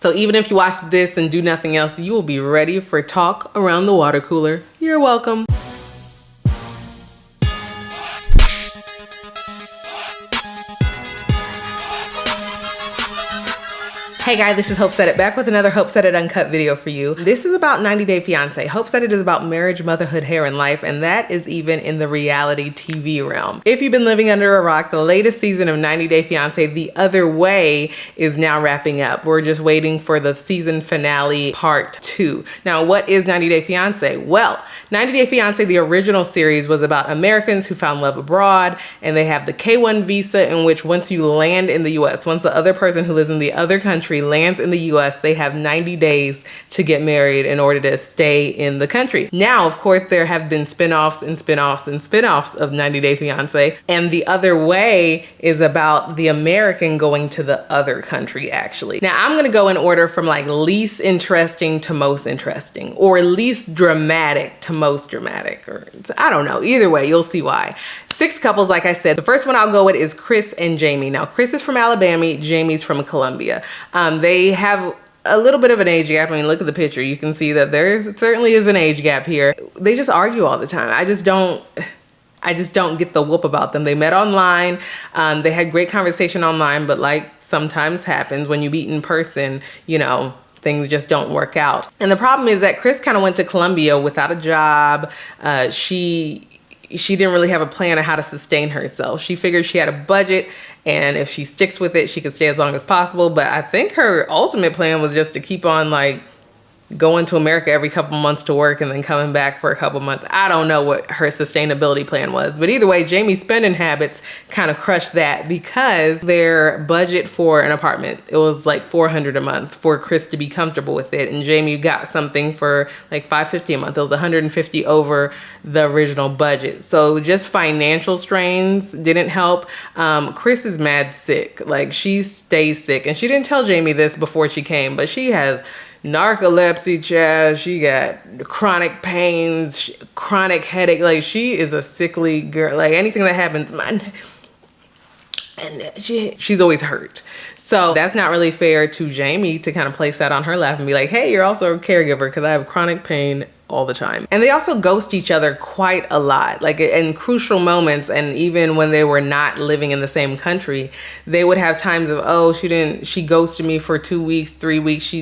So even if you watch this and do nothing else, you will be ready for talk around the water cooler. You're welcome. Hey guys, this is Hope Said It, back with another Hope Said It Uncut video for you. This is about 90 Day Fiancé. Hope Said It is about marriage, motherhood, hair, and life, and that is even in the reality TV realm. If you've been living under a rock, the latest season of 90 Day Fiancé, The Other Way, is now wrapping up. We're just waiting for the season finale part 2. Now, what is 90 Day Fiancé? Well, 90 Day Fiancé, the original series, was about Americans who found love abroad, and they have the K-1 visa, in which once you land in the US, once the other person who lives in the other country lands in the US, they have 90 days to get married in order to stay in the country. Now, of course, there have been spin-offs and spin-offs and spin-offs of 90 Day Fiancé, and The Other Way is about the American going to the other country, actually. Now, I'm gonna go in order from like least interesting to most interesting, or least dramatic to most dramatic, or I don't know. Either way, you'll see why. 6 couples, like I said. The first one I'll go with is Kris and Jeymi. Now, Kris is from Alabama, Jeymi's from Colombia. They have a little bit of an age gap. I mean, look at the picture. You can see that there certainly is an age gap here. They just argue all the time. I just don't get the whoop about them. They met online. They had great conversation online, but like sometimes happens when you meet in person, you know, things just don't work out. And the problem is that Kris kind of went to Colombia without a job. She didn't really have a plan of how to sustain herself. She figured she had a budget, and if she sticks with it, she could stay as long as possible. But I think her ultimate plan was just to keep on like going to America every couple months to work and then coming back for a couple months. I don't know what her sustainability plan was, but either way, Jeymi's spending habits kind of crushed that, because their budget for an apartment, it was like $400 a month for Kris to be comfortable with it, and Jeymi got something for like $550 a month. It was $150 over the original budget. So just financial strains didn't help. Kris is mad sick. Like, she stays sick, and she didn't tell Jeymi this before she came, but she has narcolepsy, child. She got chronic pains, chronic headache. Like, she is a sickly girl. Like, anything that happens, and she's always hurt. So that's not really fair to Jeymi to kind of place that on her lap and be like, hey, you're also a caregiver because I have chronic pain all the time. And they also ghost each other quite a lot, like in crucial moments. And even when they were not living in the same country, they would have times of, oh, she ghosted me for 2 weeks, 3 weeks.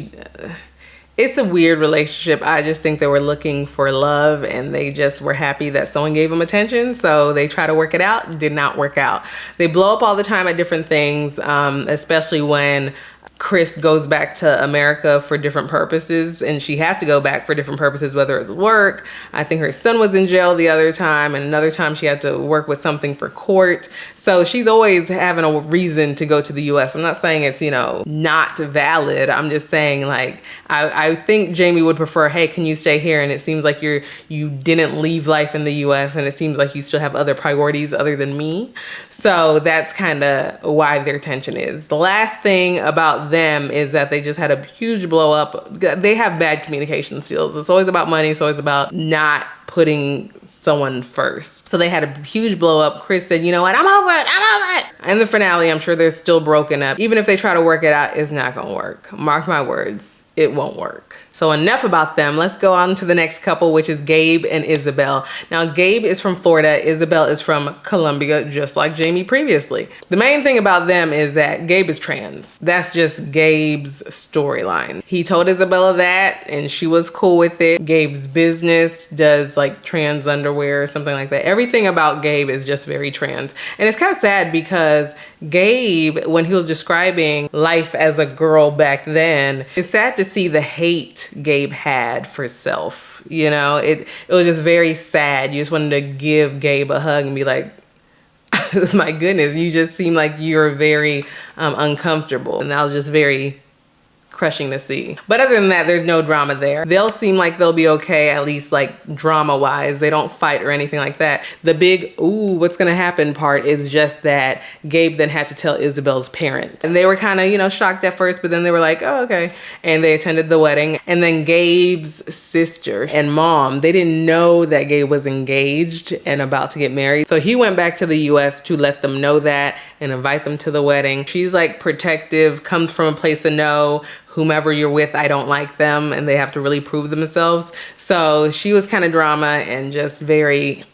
It's a weird relationship. I just think they were looking for love, and they just were happy that someone gave them attention. So they try to work it out. Did not work out. They blow up all the time at different things, especially when Kris goes back to America for different purposes, and she had to go back for different purposes, whether it's work. I think her son was in jail the other time, and another time she had to work with something for court. So she's always having a reason to go to the US. I'm not saying it's, you know, not valid. I'm just saying, like, I think Jeymi would prefer, hey, can you stay here? And it seems like you didn't leave life in the US, and it seems like you still have other priorities other than me. So that's kind of why their tension is. The last thing about them is that they just had a huge blow up. They have bad communication skills. It's always about money. It's always about not putting someone first. So they had a huge blow up. Kris said, you know what, I'm over it. In the finale, I'm sure they're still broken up. Even if they try to work it out, it's not gonna work. Mark my words, it won't work. So enough about them. Let's go on to the next couple, which is Gabe and Isabel. Now, Gabe is from Florida. Isabel is from Colombia, just like Jeymi previously. The main thing about them is that Gabe is trans. That's just Gabe's storyline. He told Isabella that, and she was cool with it. Gabe's business does like trans underwear or something like that. Everything about Gabe is just very trans. And it's kind of sad because Gabe, when he was describing life as a girl back then, it's sad to see the hate Gabe had for self. You know, it was just very sad. You just wanted to give Gabe a hug and be like, my goodness, you just seem like you're very uncomfortable. And that was just very crushing to see. But other than that, there's no drama there. They'll seem like they'll be okay, at least like drama wise. They don't fight or anything like that. The big, ooh, what's gonna happen part is just that Gabe then had to tell Isabel's parents. And they were kind of, you know, shocked at first, but then they were like, oh, okay. And they attended the wedding. And then Gabe's sister and mom, they didn't know that Gabe was engaged and about to get married. So he went back to the US to let them know that and invite them to the wedding. She's like protective, comes from a place to know whomever you're with, I don't like them, and they have to really prove themselves. So she was kind of drama and just very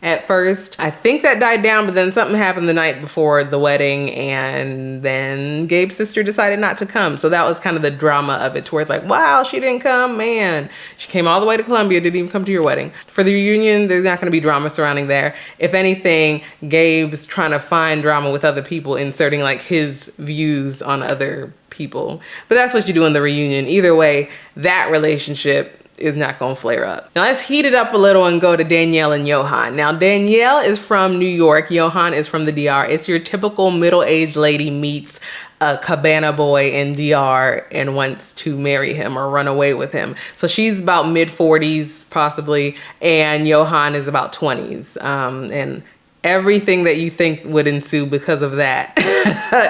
at first. I think that died down, but then something happened the night before the wedding, and then Gabe's sister decided not to come. So that was kind of the drama of it, to where it's like, wow, she didn't come, man. She came all the way to Colombia, didn't even come to your wedding. For the reunion, there's not gonna be drama surrounding there. If anything, Gabe's trying to find drama with other people, inserting like his views on other people. But that's what you do in the reunion. Either way, that relationship is not gonna flare up. Now let's heat it up a little and go to Daniele and Yohan. Now Daniele is from New York, Yohan is from the DR. It's your typical middle-aged lady meets a cabana boy in DR and wants to marry him or run away with him. So she's about mid-40s possibly, and Yohan is about 20s. And everything that you think would ensue because of that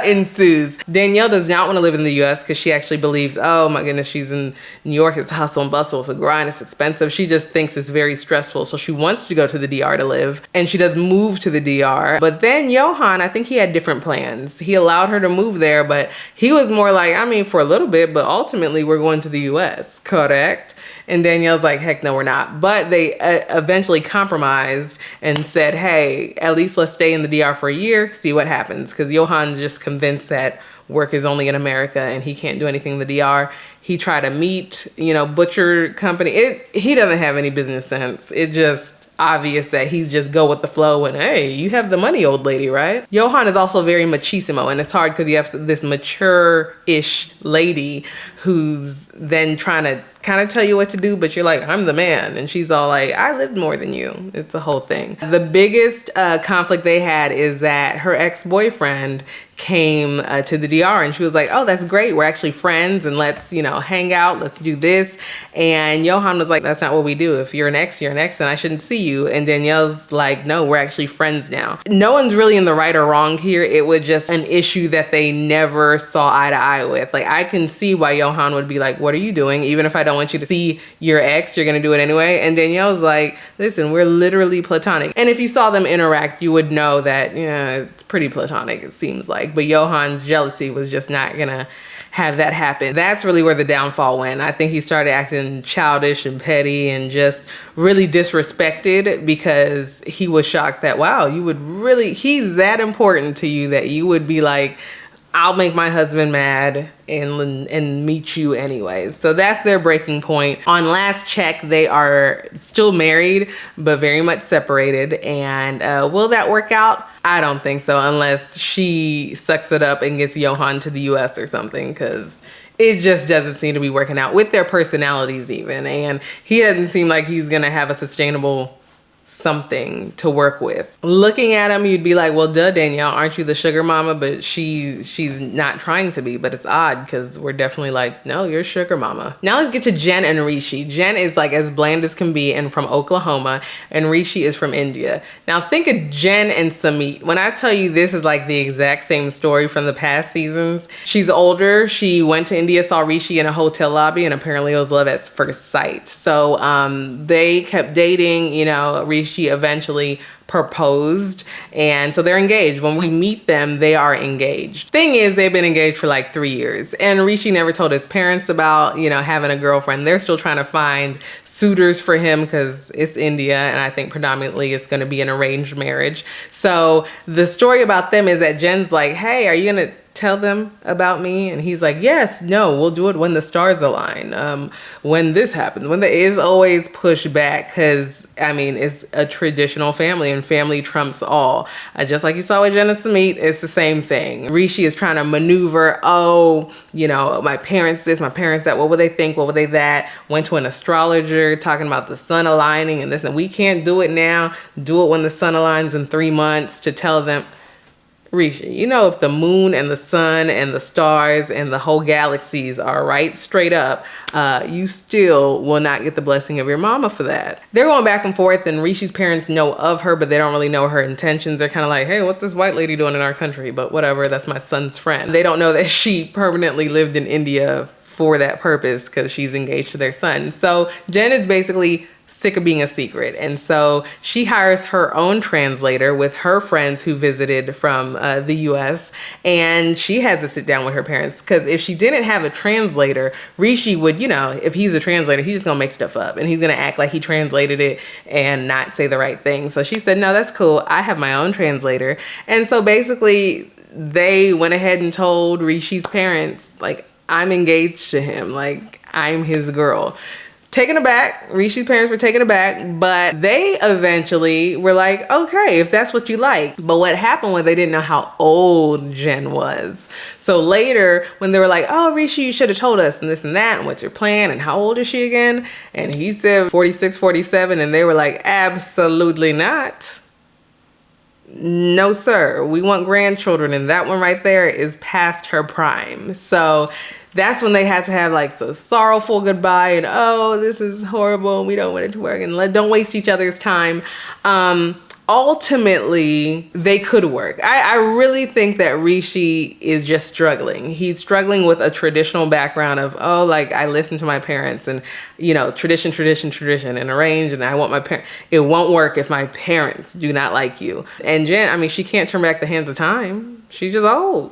ensues. Daniele does not want to live in the US because she actually believes, oh my goodness, she's in New York, it's hustle and bustle, it's a grind, it's expensive. She just thinks it's very stressful. So she wants to go to the DR to live, and she does move to the DR. But then Yohan, I think he had different plans. He allowed her to move there, but he was more like, I mean, for a little bit, but ultimately we're going to the US, correct? And Danielle's like, heck no, we're not. But they eventually compromised and said, hey, at least let's stay in the DR for a year, see what happens. Because Yohan's just convinced that work is only in America and he can't do anything in the DR. He tried to meet, butcher company. He doesn't have any business sense. It just obvious that he's just go with the flow and, hey, you have the money, old lady, right? Yohan is also very machismo, and it's hard because you have this mature-ish lady who's then trying to kind of tell you what to do, but you're like, I'm the man. And she's all like, I lived more than you. It's a whole thing. The biggest conflict they had is that her ex-boyfriend came to the DR, and she was like, oh, that's great. We're actually friends, and let's, hang out. Let's do this. And Yohan was like, that's not what we do. If you're an ex, you're an ex, and I shouldn't see you. And Danielle's like, no, we're actually friends now. No one's really in the right or wrong here. It was just an issue that they never saw eye to eye with. Like, I can see why Yohan would be like, what are you doing? Even if I don't want you to see your ex, you're gonna do it anyway. And Danielle's like, listen, we're literally platonic. And if you saw them interact, you would know that, it's pretty platonic, it seems like. But Yohan's jealousy was just not gonna have that happen. That's really where the downfall went. I think he started acting childish and petty and just really disrespected, because he was shocked that, wow, you would really, he's that important to you that you would be like, I'll make my husband mad and meet you anyways. So that's their breaking point. On last check, they are still married, but very much separated. And will that work out? I don't think so, unless she sucks it up and gets Yohan to the US or something, because it just doesn't seem to be working out with their personalities even. And he doesn't seem like he's gonna have a sustainable something to work with. Looking at him, you'd be like, well, duh, Danielle, aren't you the sugar mama? But she's not trying to be, but it's odd because we're definitely like, no, you're sugar mama. Now let's get to Jen and Rishi. Jen is like as bland as can be and from Oklahoma, and Rishi is from India. Now think of Jen and Samit. When I tell you this is like the exact same story from the past seasons. She's older. She went to India, saw Rishi in a hotel lobby, and apparently it was love at first sight. So they kept dating, Rishi eventually proposed, and so they're engaged. When we meet them, they are engaged. Thing is, they've been engaged for like 3 years, and Rishi never told his parents about, having a girlfriend. They're still trying to find suitors for him because it's India, and I think predominantly it's going to be an arranged marriage. So the story about them is that Jen's like, hey, are you gonna tell them about me? And he's like, yes, no, we'll do it when the stars align. When this happens, when there is always pushback, because it's a traditional family and family trumps all. Just like you saw with Jen and Samit, it's the same thing. Rishi is trying to maneuver, my parents this, my parents that, what would they think? What would they that? Went to an astrologer talking about the sun aligning and this, and we can't do it now. Do it when the sun aligns in 3 months, to tell them, Rishi, if the moon and the sun and the stars and the whole galaxies are right straight up, you still will not get the blessing of your mama for that. They're going back and forth, and Rishi's parents know of her, but they don't really know her intentions. They're kind of like, hey, what's this white lady doing in our country? But whatever, that's my son's friend. They don't know that she permanently lived in India for that purpose because she's engaged to their son. So Jen is basically sick of being a secret. And so she hires her own translator with her friends who visited from the US. And she has to sit down with her parents, because if she didn't have a translator, Rishi would, you know, if he's a translator, he's just gonna make stuff up and he's gonna act like he translated it and not say the right thing. So she said, no, that's cool. I have my own translator. And so basically they went ahead and told Rishi's parents, like, I'm engaged to him. Like, I'm his girl. Taken aback. Rishi's parents were taken aback, but they eventually were like, okay, if that's what you like. But what happened was they didn't know how old Jen was. So later, when they were like, oh, Rishi, you should have told us and this and that, and what's your plan, and how old is she again? And he said 46, 47, and they were like, absolutely not. No, sir. We want grandchildren, and that one right there is past her prime. So that's when they had to have like a sorrowful goodbye and, oh, this is horrible and we don't want it to work, and don't waste each other's time. Ultimately, they could work. I really think that Rishi is just struggling. He's struggling with a traditional background of, oh, like, I listen to my parents and, you know, tradition, and arrange, and I want my parents. It won't work if my parents do not like you. And Jen, I mean, she can't turn back the hands of time. She's just old.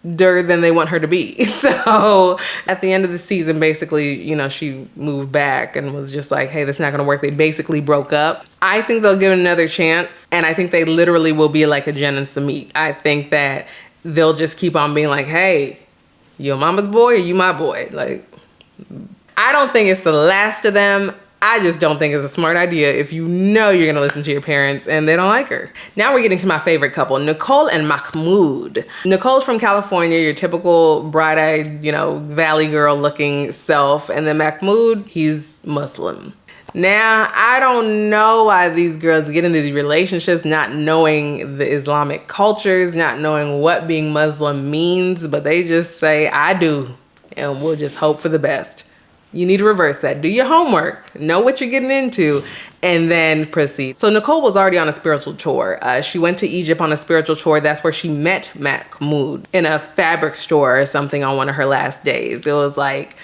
Than they want her to be. So at the end of the season, basically, you know, she moved back and was just like, hey, this is not gonna work. They basically broke up. I think they'll give it another chance, and I think they literally will be like a Jen and Samit. I think that they'll just keep on being like, hey, you a mama's boy or you my boy? Like, I don't think it's the last of them. I just don't think it's a smart idea if you know you're gonna listen to your parents and they don't like her. Now we're getting to my favorite couple, Nicole and Mahmoud. Nicole's from California, your typical bright-eyed, you know, valley girl looking self. And then Mahmoud, he's Muslim. Now, I don't know why these girls get into these relationships not knowing the Islamic cultures, not knowing what being Muslim means, but they just say, I do, and we'll just hope for the best. You need to reverse that. Do your homework, know what you're getting into, and then proceed. So Nicole was already on a spiritual tour. She went to Egypt on a spiritual tour. That's where she met Mahmoud in a fabric store or something on one of her last days. It was like,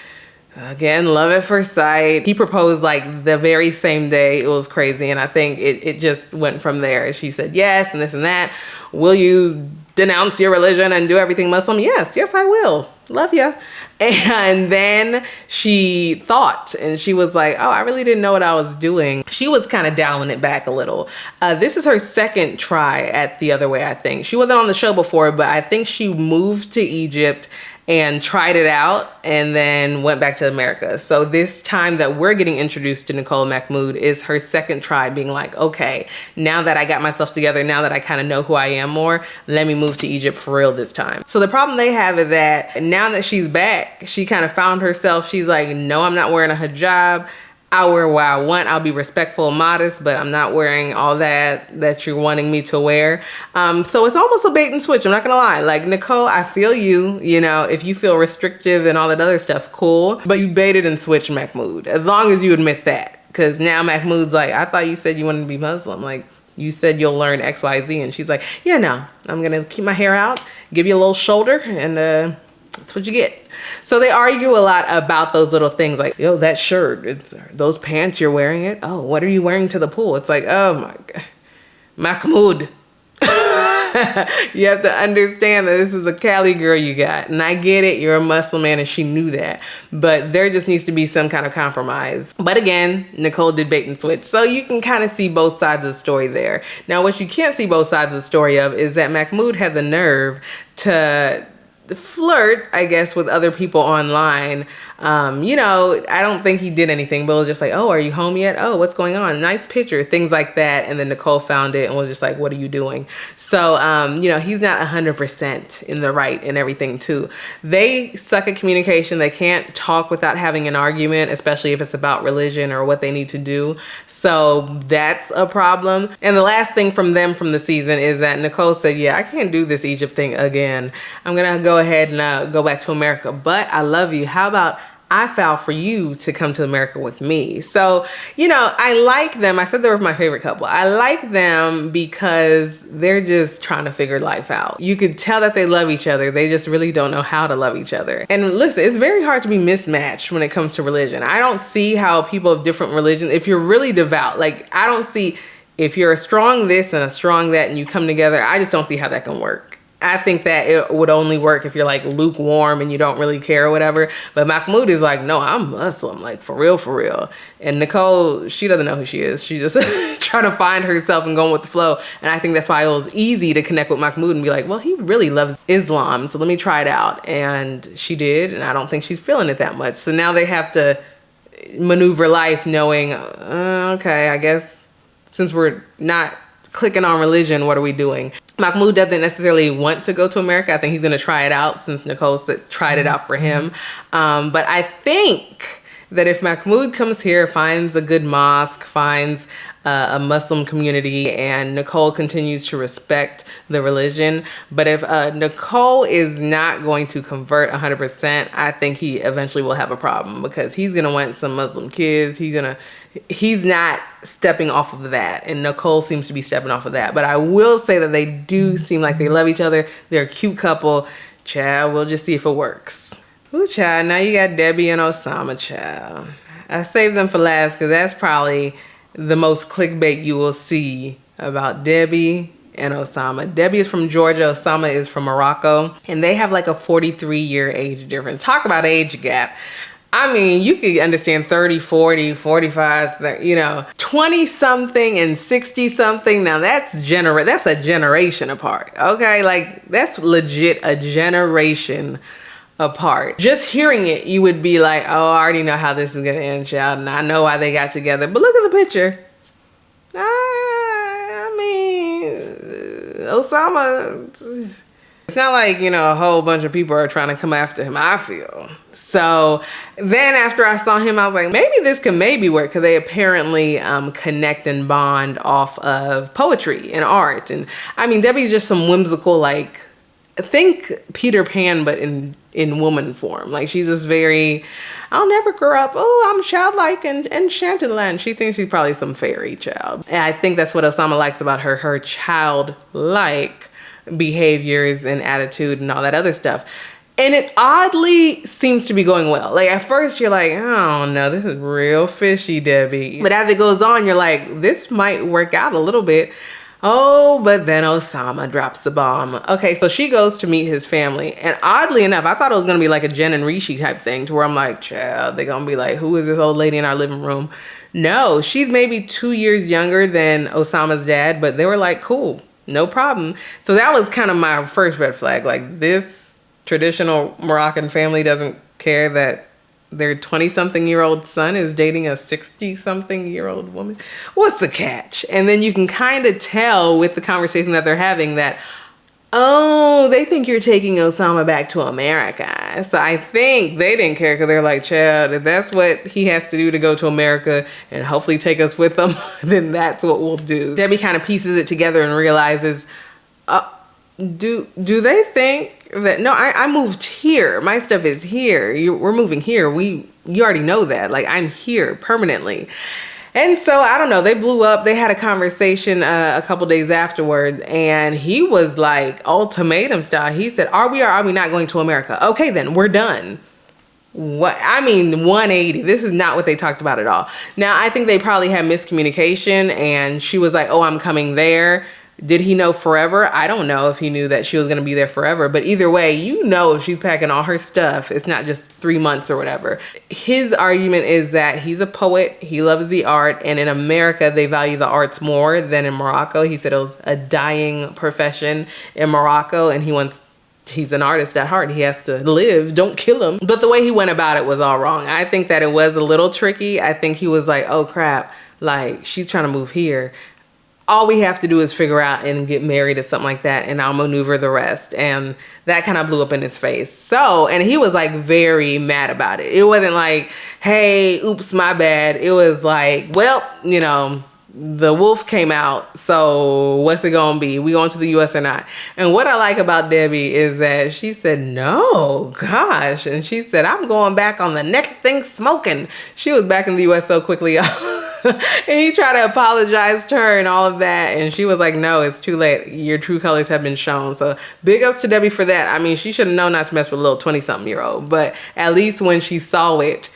again, love at first sight. He proposed like the very same day. It was crazy. And I think it just went from there. She said yes and this and that. Will you denounce your religion and do everything Muslim? Yes, I will. Love ya. And then she thought, and she was like, oh, I really didn't know what I was doing. She was kind of dialing it back a little. This is her second try at the other way, I think. She wasn't on the show before, but I think she moved to Egypt and tried it out and then went back to America. So this time that we're getting introduced to Nicole Mahmoud is her second try, being like, okay, now that I got myself together, now that I kind of know who I am more, let me move to Egypt for real this time. So the problem they have is that now that she's back, she kind of found herself. She's like, no, I'm not wearing a hijab. I'll wear what I want. I'll be respectful and modest, but I'm not wearing all that you're wanting me to wear. So it's almost a bait and switch. I'm not gonna lie. Like, Nicole, I feel you, you know, if you feel restrictive and all that other stuff, cool. But you baited and switched Mahmoud, as long as you admit that. Because now Mahmoud's like, I thought you said you wanted to be Muslim. Like, you said you'll learn X, Y, Z. And she's like, yeah, no, I'm gonna keep my hair out, give you a little shoulder, and that's what you get. So they argue a lot about those little things, like, yo, that shirt, those pants you're wearing it. Oh, what are you wearing to the pool? It's like, oh my God, Mahmoud. You have to understand that this is a Cali girl you got. And I get it, you're a Muslim man, and she knew that. But there just needs to be some kind of compromise. But again, Nicole did bait and switch. So you can kind of see both sides of the story there. Now, what you can't see both sides of the story of is that Mahmoud had the nerve to flirt, I guess, with other people online. You know, I don't think he did anything, but it was just like, oh, are you home yet? Oh, what's going on? Nice picture, things like that. And then Nicole found it and was just like, what are you doing? So, you know, he's not 100% in the right and everything too. They suck at communication. They can't talk without having an argument, especially if it's about religion or what they need to do. So that's a problem. And the last thing from them from the season is that Nicole said, yeah, I can't do this Egypt thing again. I'm gonna go ahead and go back to America, but I love you. How about I filed for you to come to America with me. So, you know, I like them. I said they were my favorite couple. I like them because they're just trying to figure life out. You could tell that they love each other. They just really don't know how to love each other. And listen, it's very hard to be mismatched when it comes to religion. I don't see how people of different religions, if you're really devout, like I don't see, if you're a strong this and a strong that and you come together, I just don't see how that can work. I think that it would only work if you're like lukewarm and you don't really care or whatever. But Mahmoud is like, no, I'm Muslim, like for real, for real. And Nicole, she doesn't know who she is. She's just trying to find herself and going with the flow. And I think that's why it was easy to connect with Mahmoud and be like, well, he really loves Islam, so let me try it out. And she did, and I don't think she's feeling it that much. So now they have to maneuver life knowing, okay, I guess since we're not clicking on religion, what are we doing? Mahmoud doesn't necessarily want to go to America. I think he's going to try it out since Nicole tried it out for him. But I think that if Mahmoud comes here, finds a good mosque, finds a Muslim community, and Nicole continues to respect the religion. But if Nicole is not going to convert 100%, I think he eventually will have a problem because he's going to want some Muslim kids. He's not stepping off of that, and Nicole seems to be stepping off of that. But I will say that they do seem like they love each other. They're a cute couple. Child, we'll just see if it works. Ooh, child, now you got Debbie and Oussama, child. I saved them for last because that's probably the most clickbait you will see about Debbie and Oussama. Debbie is from Georgia, Oussama is from Morocco, and they have like a 43-year age difference. Talk about age gap. I mean, you could understand 30, 40, 45, 30, you know, 20 something and 60 something. Now that's a generation apart. Okay. Like that's legit a generation apart. Just hearing it, you would be like, oh, I already know how this is going to end, child. And I know why they got together, but look at the picture. I mean, Oussama, it's not like, you know, a whole bunch of people are trying to come after him, I feel. So then after I saw him, I was like, maybe this can maybe work because they apparently connect and bond off of poetry and art. And I mean, Debbie's just some whimsical, like, think Peter Pan, but in woman form. Like she's just very, I'll never grow up. Oh, I'm childlike and enchanted land. She thinks she's probably some fairy child. And I think that's what Oussama likes about her childlike behaviors and attitude and all that other stuff. And it oddly seems to be going well. Like at first you're like, oh no, this is real fishy, Debbie. But as it goes on, you're like, this might work out a little bit. Oh, but then Oussama drops the bomb. Okay, so she goes to meet his family. And oddly enough, I thought it was going to be like a Jen and Rishi type thing to where I'm like, child, they're going to be like, who is this old lady in our living room? No, she's maybe 2 years younger than Oussama's dad, but they were like, cool, no problem. So that was kind of my first red flag. Like this traditional Moroccan family doesn't care that their 20-something-year-old son is dating a 60-something-year-old woman. What's the catch? And then you can kind of tell with the conversation that they're having that, oh, they think you're taking Oussama back to America. So I think they didn't care because they're like, child, if that's what he has to do to go to America and hopefully take us with him, then that's what we'll do. Debbie kind of pieces it together and realizes, do they think that, no, I moved here. My stuff is here. We're moving here. You already know that. Like I'm here permanently. And so I don't know, they blew up. They had a conversation a couple days afterward, and he was like ultimatum style. He said, are we or are we not going to America? Okay, then we're done. What? I mean, 180. This is not what they talked about at all. Now, I think they probably had miscommunication, and she was like, oh, I'm coming there. Did he know forever? I don't know if he knew that she was going to be there forever. But either way, you know, if she's packing all her stuff, it's not just 3 months or whatever. His argument is that he's a poet. He loves the art. And in America, they value the arts more than in Morocco. He said it was a dying profession in Morocco. And he's an artist at heart. He has to live. Don't kill him. But the way he went about it was all wrong. I think that it was a little tricky. I think he was like, oh, crap. Like, she's trying to move here. All we have to do is figure out and get married or something like that, and I'll maneuver the rest. And that kind of blew up in his face. So, and he was like very mad about it. It wasn't like, hey, oops, my bad. It was like, well, you know, the wolf came out, so what's it gonna be? We going to the US or not? And what I like about Debbie is that she said, no, gosh. And she said, I'm going back on the next thing smoking. She was back in the US so quickly. And he tried to apologize to her and all of that. And she was like, no, it's too late. Your true colors have been shown. So big ups to Debbie for that. I mean, she should have known not to mess with a little 20-something-year-old. But at least when she saw it,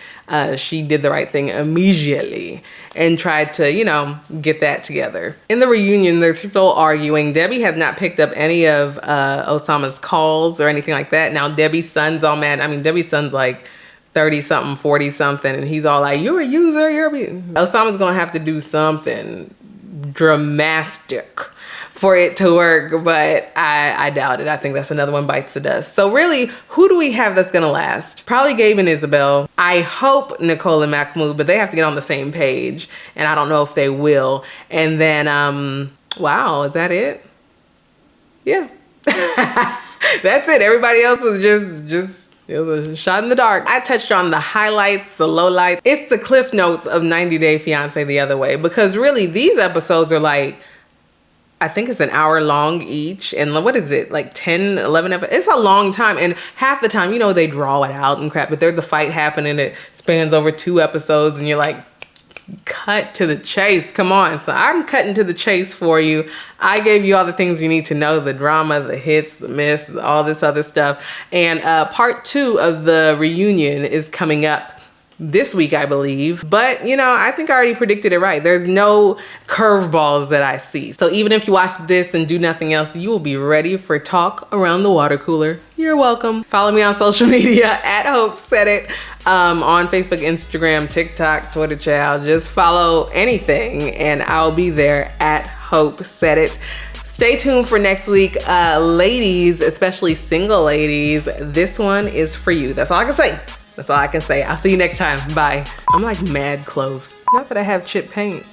she did the right thing immediately and tried to, you know, get that together. In the reunion, they're still arguing. Debbie has not picked up any of Oussama's calls or anything like that. Now, Debbie's son's all mad. I mean, Debbie's son's like 30-something, 40-something, and he's all like, you're a user, Oussama's gonna have to do something dramatic for it to work, but I doubt it. I think that's another one bites the dust. So really, who do we have that's gonna last? Probably Gabe and Isabel. I hope Nicole and Mahmoud, but they have to get on the same page, and I don't know if they will. And then, wow, is that it? Yeah. That's it. Everybody else was just it was a shot in the dark. I touched on the highlights, the lowlights. It's the cliff notes of 90 Day Fiancé the other way, because really these episodes are like, I think it's an hour long each. And what is it? Like 10, 11 episodes? It's a long time. And half the time, you know, they draw it out and crap, but there's the fight happening. It spans over 2 episodes and you're like, cut to the chase. Come on. So I'm cutting to the chase for you. I gave you all the things you need to know, the drama, the hits, the miss, all this other stuff. And part 2 of the reunion is coming up this week, I believe. But, you know, I think I already predicted it right. There's no curveballs that I see. So even if you watch this and do nothing else, you will be ready for talk around the water cooler. You're welcome. Follow me on social media at Hope Said It. On Facebook, Instagram, TikTok, Twitter, child. Just follow anything and I'll be there at Hope Said It. Stay tuned for next week. Ladies, especially single ladies, this one is for you. That's all I can say. That's all I can say. I'll see you next time. Bye. I'm like mad close. Not that I have chip paint.